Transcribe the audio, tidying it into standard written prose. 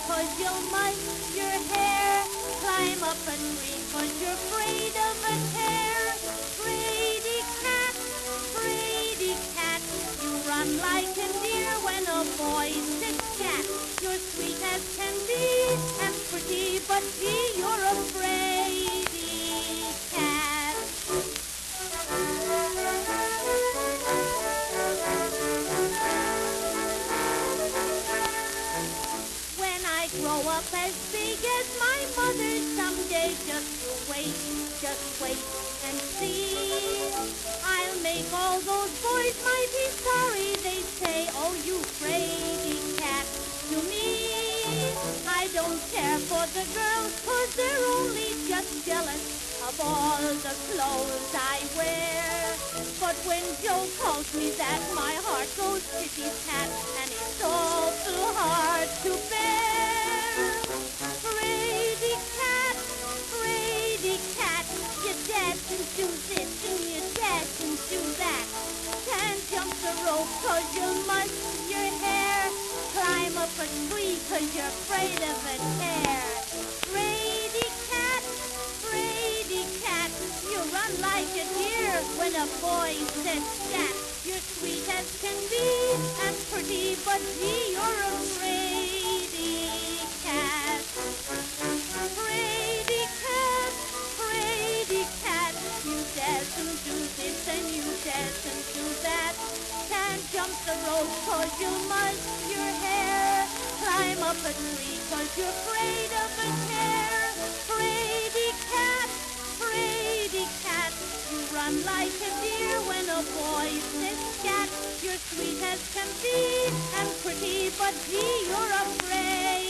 'cause you'll muss your hair. Climb up a tree 'cause you're afraid of a tear. Fraidy cat, Fraidy cat, you run like a deer when a boy sits scat. You're sweet as can be and pretty, but gee, you're a Fraidy cat. When I grow up as big as my mother someday, just wait and see. I'll make all those boys mighty sorry. They say, oh, you Fraidy cat, to me. I don't care for the girls 'cause they're only just jealous of all the clothes I wear. But when Joe calls me that, my heart goes tippy-tat, and it's all too hard to bear. Fraidy cat, you dash and do this and you dash and do that. Can't jump the rope 'cause you muss your hair. Climb up a tree 'cause you're afraid of a tear. Fraidy cat, you run like a deer when a boy says scat. You're sweet as can be and pretty, but gee, you're a Fraidy cat. Fraidy cat, you dance and do this and you dance and do that. Can't jump the rope 'cause you muss your hair. Climb up a tree 'cause you're afraid of a tear. Fraidy cat, you run like a deer when a boy says scat. You're sweet as can be and pretty, but gee, you're afraid.